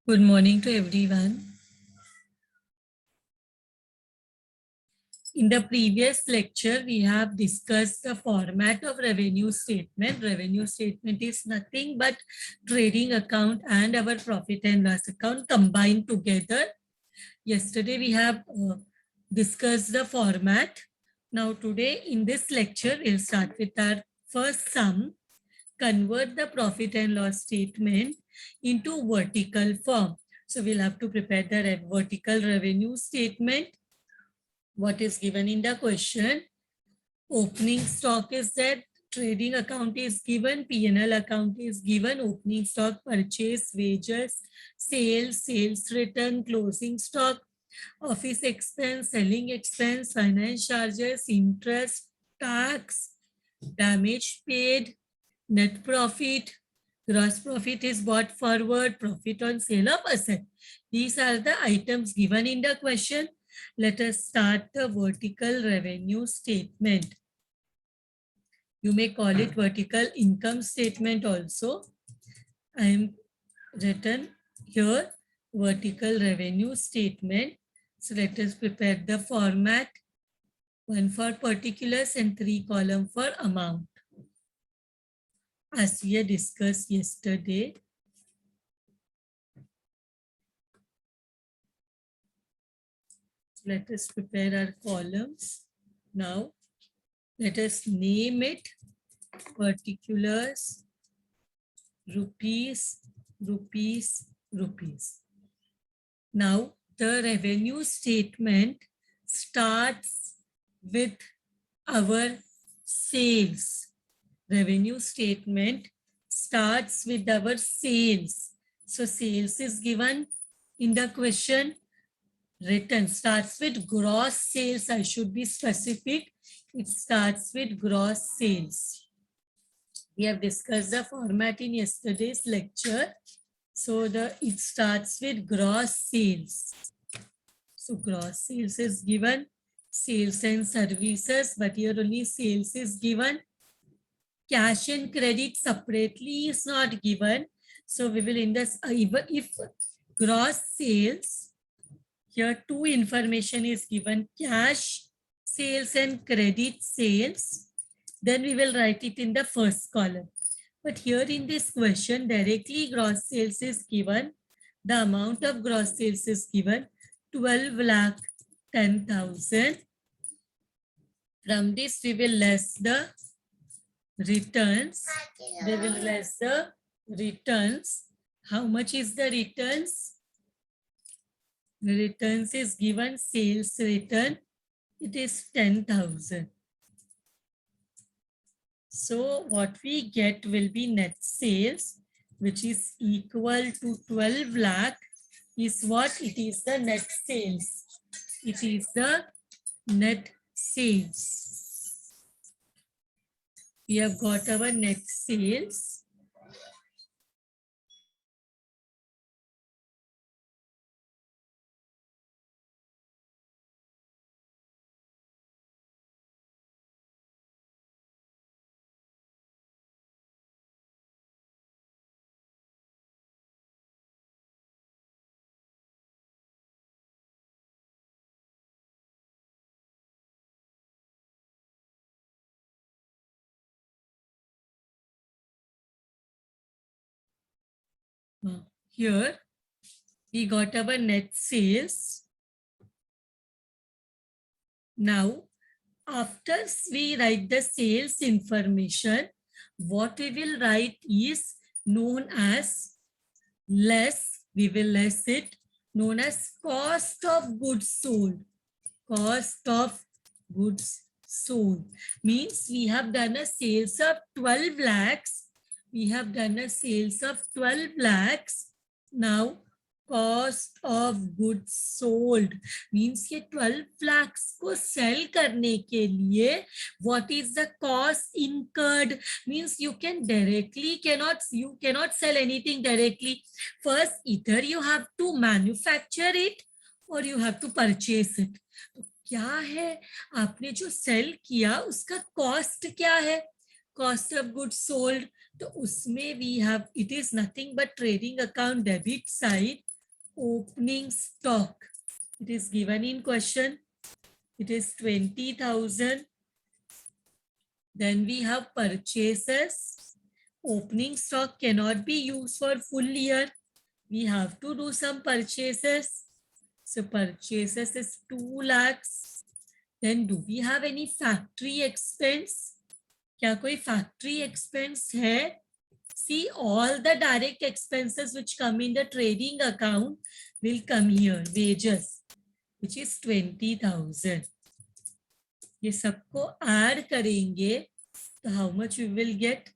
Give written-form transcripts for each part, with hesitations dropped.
Good morning to everyone. In the previous lecture, we have discussed the format of revenue statement. Revenue statement is nothing but trading account and our profit and loss account combined together. Yesterday, we have discussed the format. Now, today in this lecture, we'll start with our first sum. Convert the profit and loss statement into vertical form. So we'll have to prepare the vertical revenue statement. What is given in the question? Opening stock is that, trading account is given, P&L account is given, opening stock, purchase, wages, sales, sales return, closing stock, office expense, selling expense, finance charges, interest, tax, damage paid, net profit, gross profit is bought forward, profit on sale of asset. These are the items given in the question. Let us start the vertical revenue statement. You may call it vertical income statement also. I am written here vertical revenue statement. So let us prepare the format. 1 for particulars and 3 column for amount. As we had discussed yesterday, let us prepare our columns. Now, let us name it particulars, rupees, rupees, rupees. Now, the revenue statement starts with our sales. Revenue statement starts with our sales. So, sales is given in the question. Written starts with gross sales. I should be specific. It starts with gross sales. We have discussed the format in yesterday's lecture. So it starts with gross sales. So gross sales is given, sales and services, but here only sales is given. Cash and credit separately is not given. So we will in this, even if gross sales, here two information is given, cash sales and credit sales, then we will write it in the first column. But here in this question, directly gross sales is given. The amount of gross sales is given 12,10,000. From this, we will less the returns. We will less the returns. How much is the returns? The returns is given sales return. It is 10,000. So what we get will be net sales, which is equal to 12 lakh is what? It is the net sales. It is the net sales. We have got our net sales. Here we got our net sales. Now, after we write the sales information, what we will write is known as less, we will less it, known as cost of goods sold. Cost of goods sold means we have done a sales of 12 lakhs. We have done a sales of 12 lakhs. Now, cost of goods sold means ये 12 lakhs को sell करने के लिए what is the cost incurred means you cannot sell anything directly. First, either you have to manufacture it or you have to purchase it. तो क्या है आपने जो सेल किया उसका कॉस्ट क्या है? Cost of good sold. तो उसमें we have, it is nothing but trading account debit side. opening stock. It is given in question. It is 20,000. Then we have purchases. Opening stock cannot be used for full year. We have to do some purchases. So purchases is 2 lakhs. Then do we have any factory expense? क्या कोई factory expense है? See, all the direct expenses which come in the trading account will come here. Wages, which is 20,000. ये सबको add करेंगे तो how much we will get?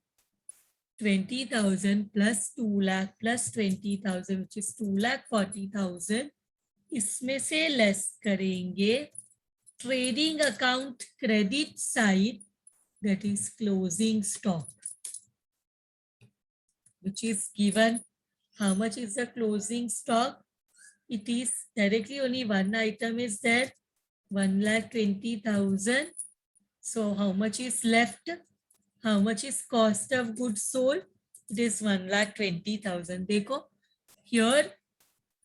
20,000 plus 2 lakh plus 20,000, which is 2,40,000. इसमें से less करेंगे trading account credit side, that is closing stock, which is given. How much is the closing stock? It is directly only one item is there, 1,20,000. So how much is left? How much is cost of goods sold? It is 1,20,000. देखो, here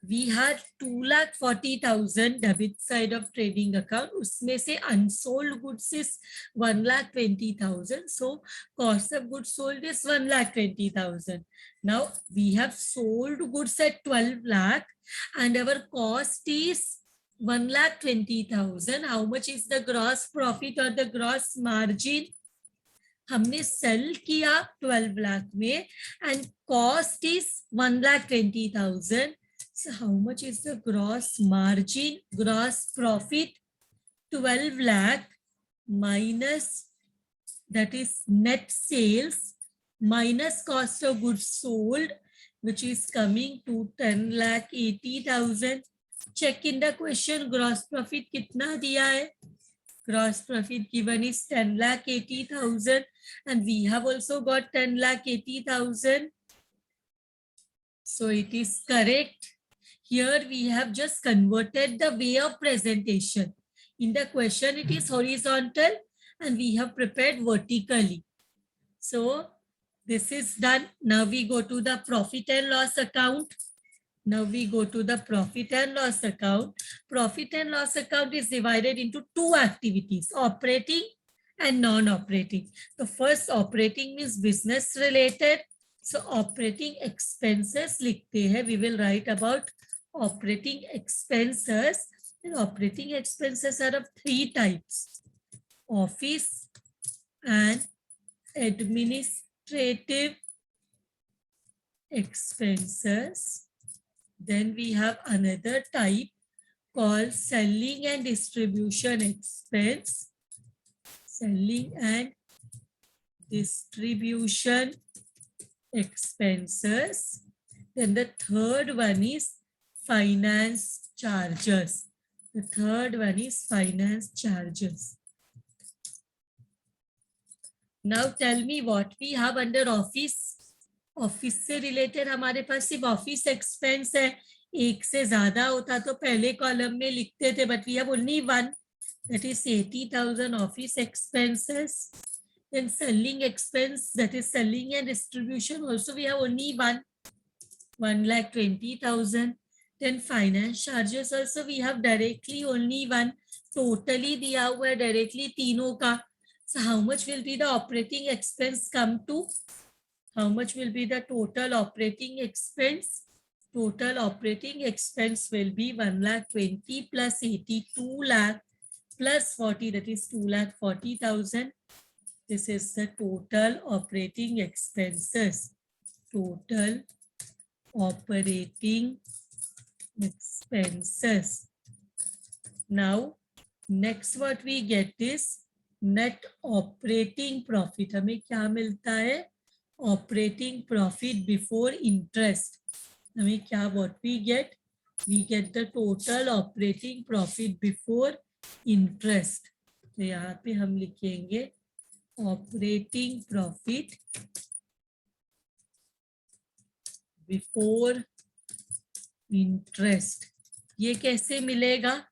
we had 2,40,000 debit side of trading account. उसमें से unsold goods is 1,20,000. So cost of goods sold is 1,20,000. Now we have sold goods at 12 lakh and our cost is 1,20,000. How much is the gross profit or the gross margin? हमने cell किया 12 लाख में and cost is 1,20,000. So how much is the gross margin, gross profit? 12 lakh minus, that is net sales, minus cost of goods sold, which is coming to 10,80,000. Check in the question, gross profit कितना दिया है? Gross profit given is 10,80,000 and we have also got 10,80,000. So it is correct. Here we have just converted the way of presentation. In the question it is horizontal and we have prepared vertically. So this is done. Now we go to the profit and loss account. Now we go to the profit and loss account. Profit and loss account is divided into two activities, operating and non-operating. The first operating means business related. So operating expenses लिखते हैं. We will write about operating expenses. And operating expenses are of three types: office and administrative expenses. Then we have another type called selling and distribution expense. Selling and distribution expenses. Then the third one is finance charges. The third one is finance charges. Now tell me what we have under office. Office से related हमारे पास सिर्फ office expense है. एक से ज्यादा होता तो पहले कॉलम में लिखते थे, but we have only one, that is 80,000 office expenses. Then selling expense, that is selling and distribution, also we have only one, 1,20,000. Then finance charges also we have directly only one, totally दिया हुआ है directly तीनों का. So how much will be the operating expense come to? How much will be the total operating expense? Total operating expense will be 1,20,000 plus 82 lakh plus 40, that is 2,40,000. This is the total operating expenses. Total operating expenses. Now, next what we get is net operating profit. हमें क्या मिलता है? Operating profit before interest. हमें क्या, what we get? We get the total operating profit before interest. तो यहाँ पे हम लिखेंगे operating profit before interest. ये कैसे मिलेगा?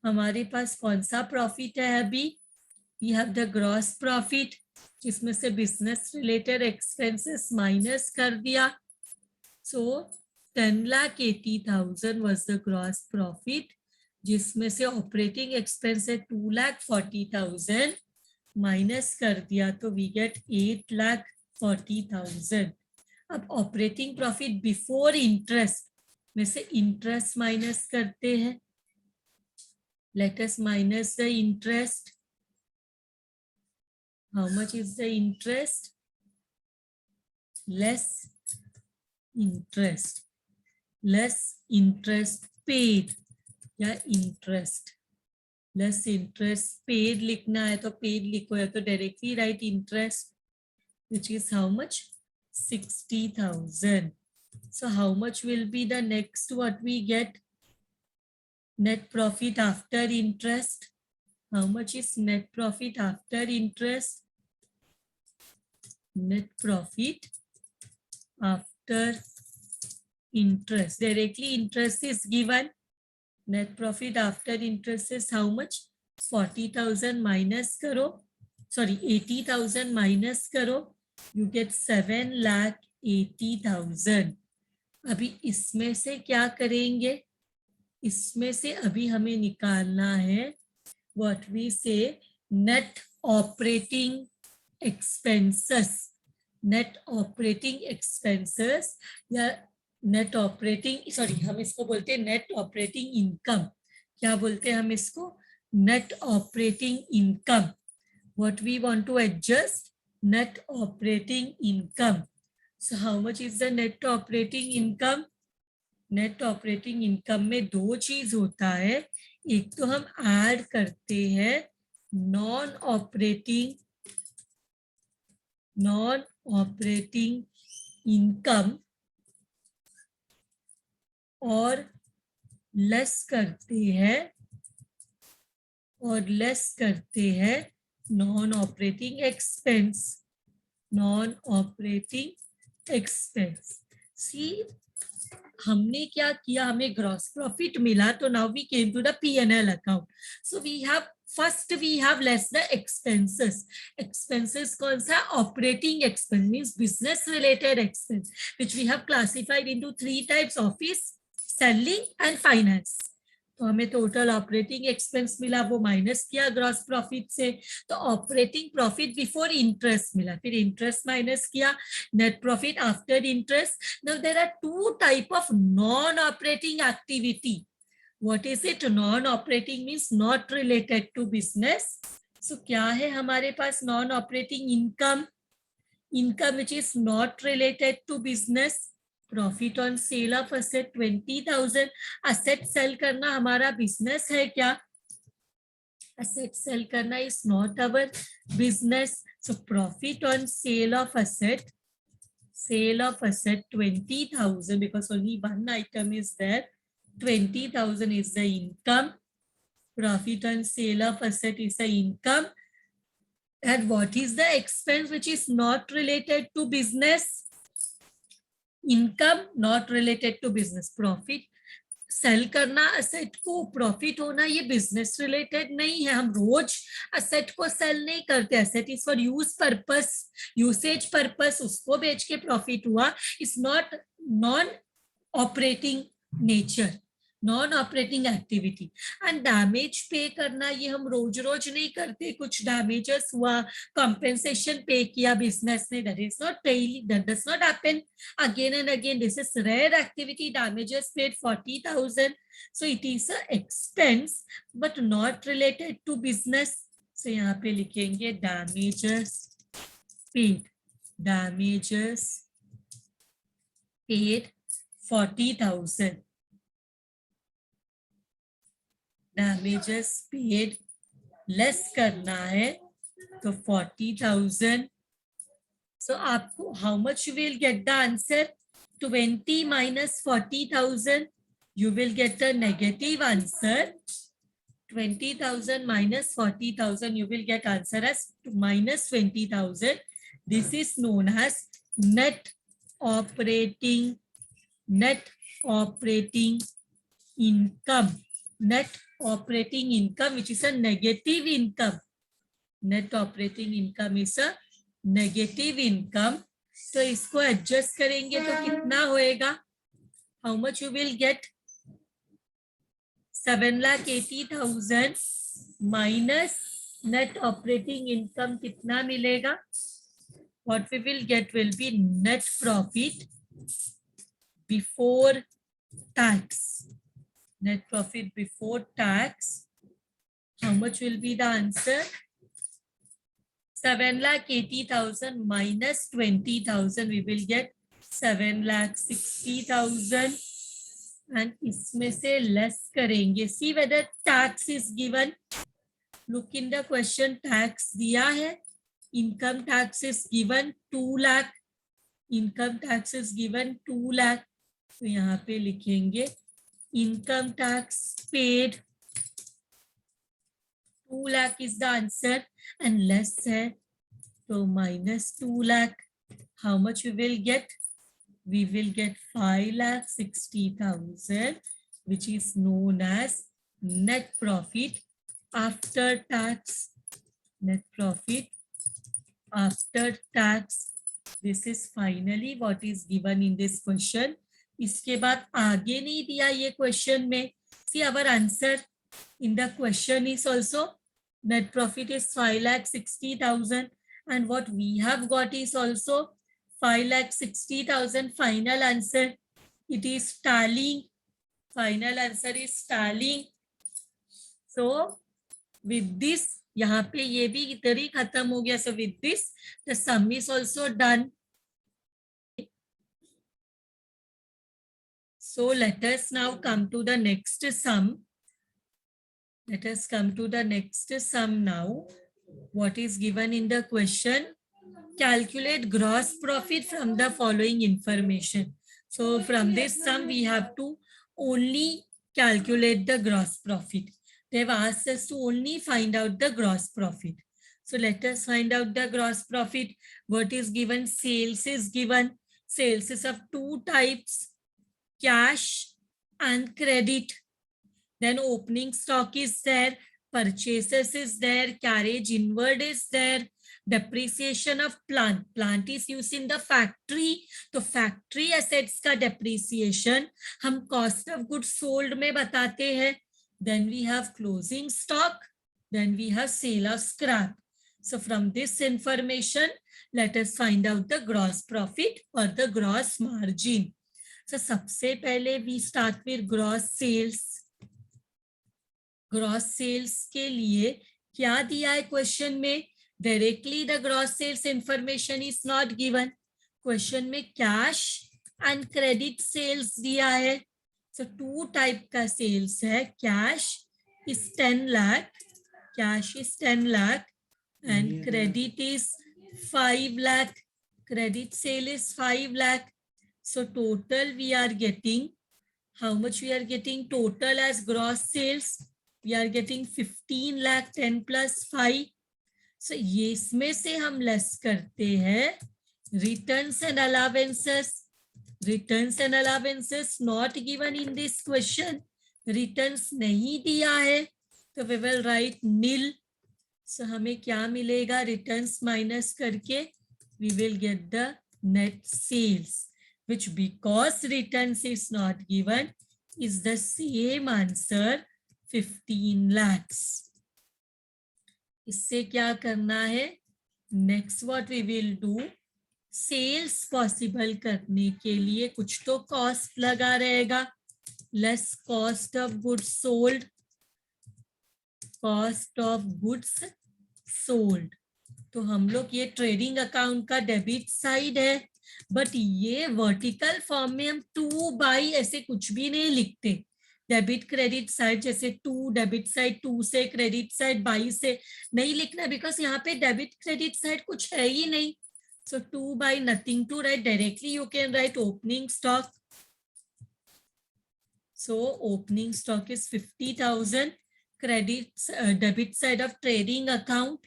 हमारे पास कौन सा प्रॉफिट है अभी? We have the gross profit, जिसमें से बिजनेस रिलेटेड एक्सपेंसेस माइनस कर दिया. So 10,80,000 was the gross profit, जिसमें से ऑपरेटिंग एक्सपेंस है 2,40,000, माइनस कर दिया तो वी गेट 8,40,000. अब ऑपरेटिंग प्रॉफिट बिफोर इंटरेस्ट में से इंटरेस्ट माइनस करते हैं. Let us minus the interest. How much is the interest? Less interest paid या इंटरेस्ट. लेस इंटरेस्ट पेड लिखना है तो पेड लिखो, या तो directly right interest, which is how much? 60,000. So how much will be the next what we get? Net profit after interest. How much is net profit after interest? Net profit after interest. Directly interest is given. Net profit after interest is how much? 40,000 minus karo. Sorry, 80,000 minus karo. You get 7,80,000. अभी इसमें से क्या करेंगे? इसमें से अभी हमें निकालना है what we say net operating expenses. Net operating expenses या नेट ऑपरेटिंग, सॉरी हम इसको बोलते हैं नेट ऑपरेटिंग इनकम. क्या बोलते हैं हम इसको? Net operating income. What we want to adjust? Net operating income. So how much is the net operating income? Net operating income में दो चीज होता है. एक तो हम ऐड करते हैं नॉन ऑपरेटिंग इनकम और लेस करते हैं नॉन ऑपरेटिंग एक्सपेंस. सी हमने क्या किया? हमें ग्रॉस प्रॉफिट मिला तो now we came to the P&L account. So we have less the expenses. कौन सा? Operating expense means business related expense, which we have classified into 3 types: office, selling and finance. तो हमें total operating expense मिला, वो minus किया gross profit से, तो operating profit before interest मिला. फिर इंटरेस्ट माइनस किया, net profit after interest. Now there are 2 type of non operating activity. What is it? Non operating means not related to business. So क्या है हमारे पास? Non operating income which is not related to business. Profit on sale of asset 20,000. Asset sale करना हमारा business है क्या? Asset sale करना is not our business. So profit on sale of asset 20,000, because only one item is there. 20,000 is the income. Profit on sale of asset is the income. And what is the expense which is not related to business? Income not related to business. Profit sell करना asset को, profit होना, ये business related नहीं है. हम रोज asset को cell नहीं करते. Asset is for usage purpose. उसको बेच के प्रॉफिट हुआ. It's not non operating nature, non operating activity. And damage पे करना, ये हम रोज नहीं करते. कुछ डैमेजेस हुआ, कॉम्पेंसेशन पे किया बिजनेस ने, that is not daily, that does not happen again and again. This is rare activity. Damages paid 40,000. So it is a expense but not related to business. So यहाँ पे लिखेंगे damages paid 40,000. damages paid less करना है तो 40,000. So आपको how much you will get the answer? 20 minus 40,000. You will get a negative answer. 20,000 minus 40,000. You will get answer as minus 20,000. This is known as net operating income. Net operating income, which is a negative income. Net operating income is a negative income. तो इसको adjust करेंगे तो कितना होएगा? How much you will get? 7,80,000 minus net operating income कितना मिलेगा? What we will get will be net profit before tax. Net profit before tax. How much will be the answer? 7,80,000 minus 20,000. We will get 7,60,000. And इसमें से less करेंगे. See whether tax is given. Look in the question. Tax दिया है. Income tax is given 2 lakh. Income tax is given 2 lakh. तो यहाँ पे लिखेंगे income tax paid 2 lakh is the answer and less है तो minus 2 lakh. How much we will get? We will get 5,60,000, which is known as net profit after tax. Net profit after tax. This is finally what is given in this question. इसके बाद आगे नहीं दिया ये question में. See our answer in the question is also net profit is 5,60,000 and what we have got is also 5,60,000. Final answer. It is tallying. Final answer is tallying. So with this यहाँ पे ये भी इधर ही खत्म हो गया. So with this the sum is also done. So let us now come to the next sum. Let us come to the next sum now. What is given in the question? Calculate gross profit from the following information. So from this sum, we have to only calculate the gross profit. They have asked us to only find out the gross profit. So let us find out the gross profit. What is given? Sales is given. Sales is of two types, cash and credit. Then opening stock is there, purchases is there, carriage inward is there, depreciation of plant. Plant is used in the factory. तो factory assets का depreciation हम cost of goods sold में बताते हैं. Then we have closing stock. Then we have sale of scrap. So from this information, let us find out the gross profit or the gross margin. So सबसे पहले we start with gross sales. Gross sales के लिए क्या दिया है question में? Directly the gross sales information is not given. Question में cash and credit sales दिया है. सो टू टाइप का सेल्स है. Cash is 10 lakh, cash is 10 lakh and credit is 5 lakh. Credit sale is 5 lakh. So total we are getting, how much we are getting total as gross sales? We are getting 15 lakh 10 plus 5. So ये इसमें से हम less करते हैं returns and allowances. Returns and allowances not given in this question. Returns नहीं दिया है तो we will write nil. So हमें क्या मिलेगा? Returns minus करके we will get the net sales, which because returns is not given is the same answer 15 lakhs. इससे क्या करना है? Next what we will do, sales possible करने के लिए कुछ तो cost लगा रहेगा. Less cost of goods sold. Cost of goods sold. तो हम लोग ये ट्रेडिंग अकाउंट का डेबिट साइड है, बट ये वर्टिकल फॉर्म में हम 2 बाई ऐसे कुछ भी नहीं लिखते. डेबिट क्रेडिट साइड जैसे 2 डेबिट साइड 2 से, क्रेडिट साइड बाई से नहीं लिखना, बिकॉज यहाँ पे डेबिट क्रेडिट साइड कुछ है ही नहीं. So 2 by nothing to write. Directly you can write opening stock. So opening stock is 50,000. Credit debit side of trading account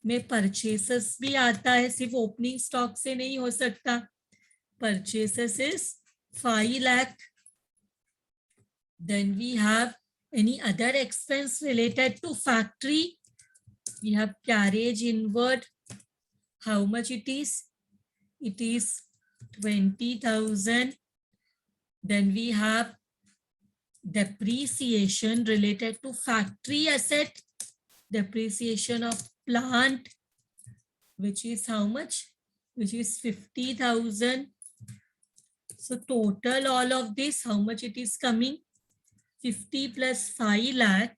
में परचेसेस भी आता है, सिर्फ ओपनिंग स्टॉक से नहीं हो सकता. Purchases is 5 lakh. Then we have any other expense related to factory. We have carriage inward. How much it is? It is 20,000. Then we have depreciation related to factory asset, depreciation of plant, which is how much? Which is 50,000. So total all of this, how much it is coming? 50 plus 5 lakh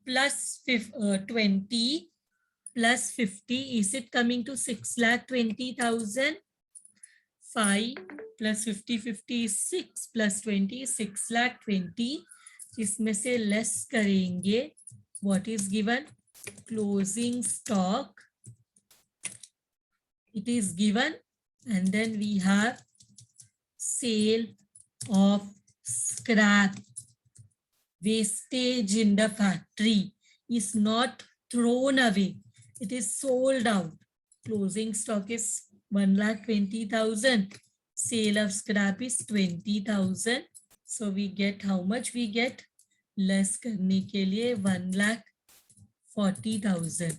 plus 20 plus 50. Is it coming to 6,20,000? 5 plus 50, 50 is 6 plus 20, 6,20,000. इसमें से less करेंगे. What is given? Closing stock. It is given, and then we have sale of scrap. Wastage in the factory is not thrown away. It is sold out. Closing stock is 1,20,000. Sale of scrap is 20,000. So we get how much we get? Less करने के लिए 1,40,000.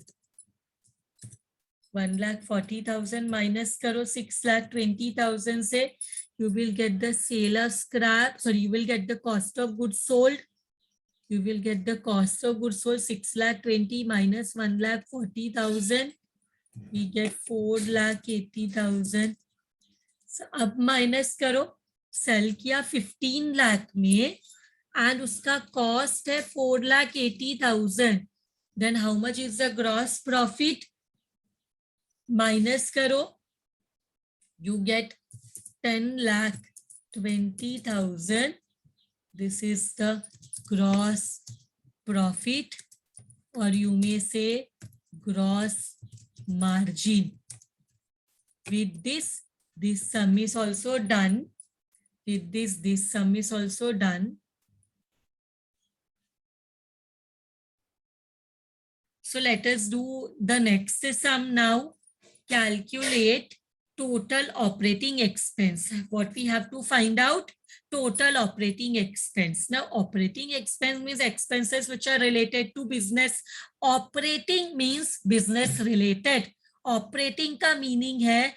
1,40,000 minus करो 6,20,000 से, you will get the sale of scrap. Sorry, you will get the cost of goods sold. You will get the cost of goods sold. 6,20,000 minus 1,40,000. We get 4,80,000. So अब minus करो, sell किया 15 lakh में and उसका cost है 4,80,000. Then how much is the gross profit? Minus karo, you get 10,20,000. This is the gross profit, or you may say gross margin. With this sum is also done. With this sum is also done. So let us do the next sum now. Calculate total operating expense. What we have to find out? Total operating expense. Now operating expense means expenses which are related to business. Operating means business related. Operating का meaning है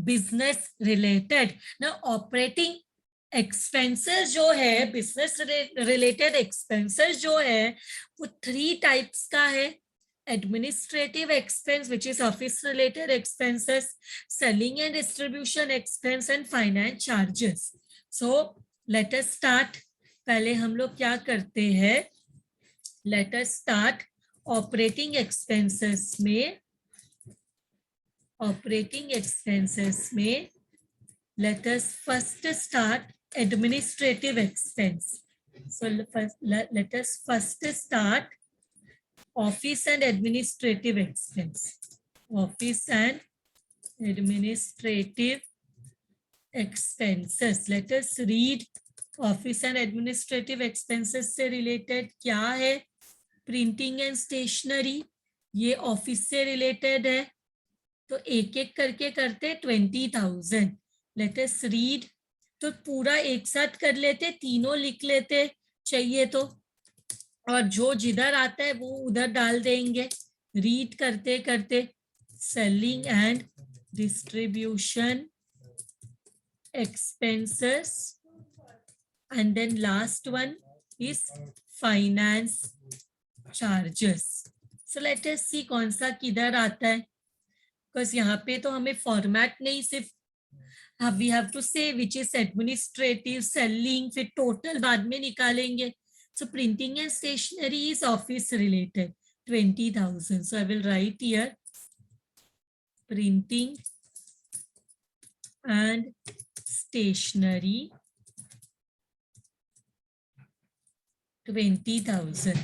business related. Now operating expenses जो है, business related expenses जो है, वो 3 types का है. Administrative expense, which is office related expenses, selling and distribution expense, and finance charges. So let us start. पहले हम लोग क्या करते हैं? Let us start operating expenses में. Operating expenses में let us first start administrative expense. So let us first start office and administrative expense. Office and administrative expenses. Let us read office and administrative expenses से related क्या है? Printing and stationery. ये office से related है. तो एक एक करके करते 20,000. Let us read. तो पूरा एक साथ कर लेते, तीनों लिख लेते चाहिए तो, और जो जिधर आता है वो उधर डाल देंगे. रीड करते करते selling and distribution expenses, and then last one is finance charges. So let us see कौन सा किधर आता है, बिकॉज यहाँ पे तो हमें फॉर्मेट नहीं, सिर्फ वी हैव टू से विच इज एडमिनिस्ट्रेटिव, सेलिंग, फिर टोटल बाद में निकालेंगे. So printing and stationery is office related, 20,000. So I will write here printing and stationery 20,000.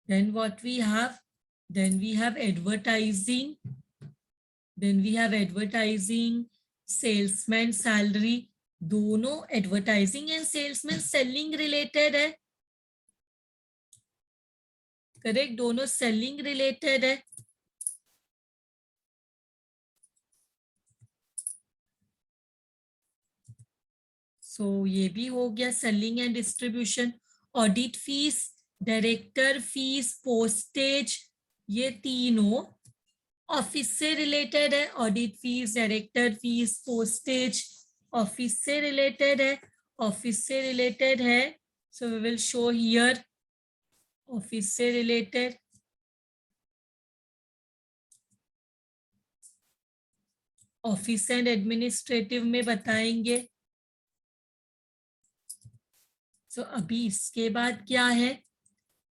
Then what we have? Then we have advertising. Then we have advertising, salesman salary. दोनों advertising and salesman selling related है. Correct, दोनों selling related है. So ये भी हो गया selling and distribution. Audit fees, director fees, postage, ये तीनों ऑफिस से रिलेटेड है. Audit fees, director fees, postage office से रिलेटेड है. ऑफिस से रिलेटेड है, so we will show here office से रिलेटेड. ऑफिस एंड एडमिनिस्ट्रेटिव में बताएंगे. सो अभी इसके बाद क्या है,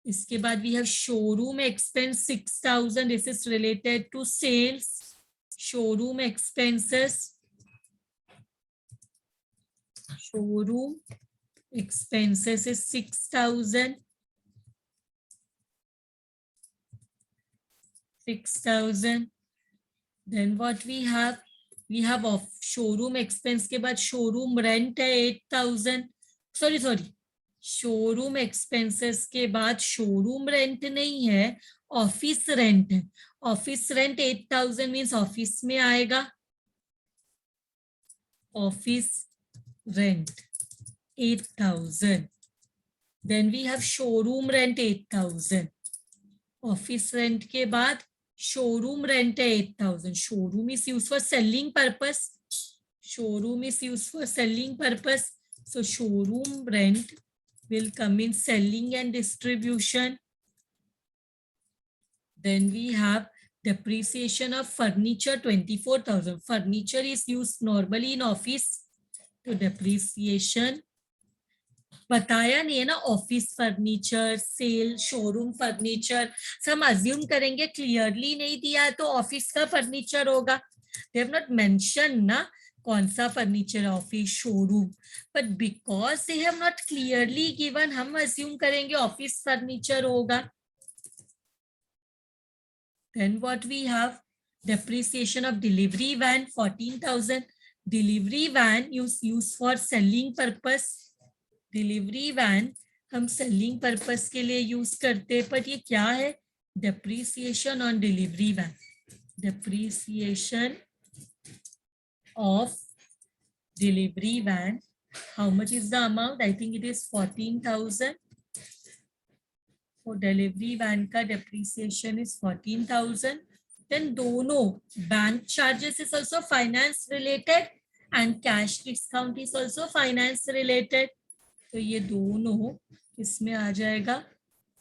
इसके बाद we have showroom expense 6,000. This is related to sales. Showroom expenses, showroom expenses is 6,000. 6,000. Then what we have of showroom expense के बाद showroom rent है 8,000. sorry showroom expenses के बाद showroom rent नहीं है, office rent है. office rent 8,000 means office में आएगा. office rent 8,000. Then we have showroom rent 8,000. office rent के बाद showroom rent है 8,000. showroom is used for selling purpose. showroom is used for selling purpose. So showroom rent will come in selling and distribution. Then we have depreciation of furniture 24,000. Furniture is used normally in office. तो depreciation बताया नहीं है ना, office furniture, sale, showroom furniture. हम assume करेंगे clearly नहीं दिया है तो ऑफिस का फर्नीचर होगा. दे हैव नॉट मेंशन ना कौन सा furniture, office, showroom. But because they have not clearly given, हम अज्यूम करेंगे ऑफिस फर्नीचर होगा. Then what we have, depreciation of delivery van 14,000. delivery van use for selling purpose. Delivery van हम selling purpose के लिए use करते, पर ये क्या है, depreciation on delivery van. Depreciation of delivery van, how much is the amount, I think it is 14,000. For delivery van का depreciation is 14,000. Then दोनों bank charges is also finance related and cash discount is also finance related. तो ये दोनों इसमें आ जाएगा,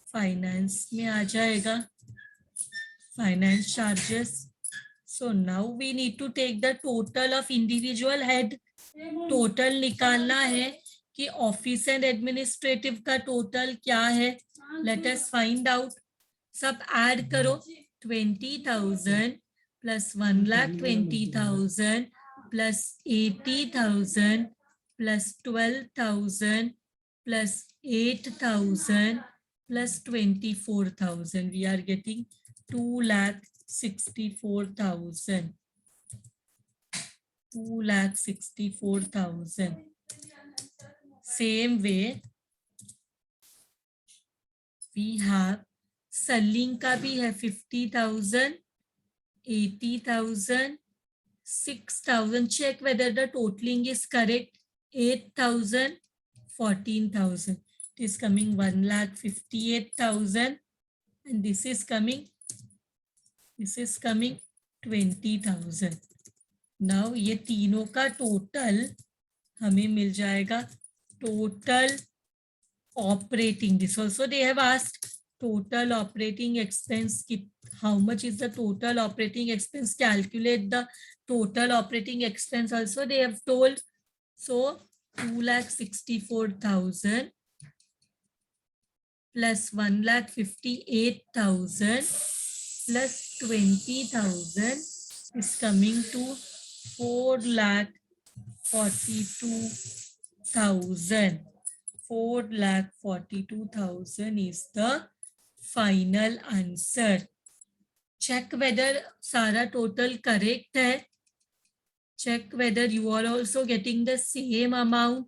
finance में आ जाएगा, finance charges. So now we need to take the total of individual head. Total निकालना है कि ऑफिस एंड एडमिनिस्ट्रेटिव का टोटल क्या है. Let us find out. सब ऐड करो. 20,000 plus 1,20,000 plus 80,000 plus 12,000 plus 8,000 plus 24,000. We are getting 2,64,000. 2,64,000. Same way, we have selling का भी है 50,000, 80,000, 6,000. Check whether the totaling is correct. 8,000, 14,000. It is coming 1,58,000, and this is coming 20,000. Now ये तीनों का total हमें मिल जाएगा. Total operating, this also they have asked. total operating expense, how much is the total operating expense, calculate the total operating expense also they have told. So 2,64,000 plus 1,58,000 plus 20,000 is coming to 4,42,000. 4,42,000 is the final answer. Check whether Sara total correct hai. Check whether you are also getting the same amount.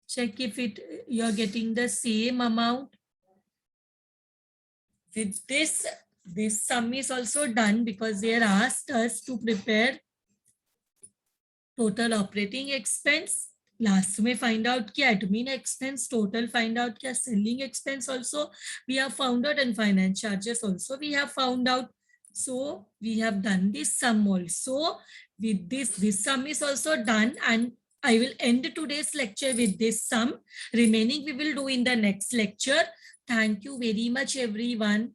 Check if you are getting the same amount. With this sum is also done because they are asked us to prepare total operating expense. Last में find out क्या admin expense, total find out क्या selling expense also we have found out, and finance charges also we have found out. So we have done this sum also. With this sum is also done, and I will end today's lecture with this sum. Remaining we will do in the next lecture. Thank you very much, everyone.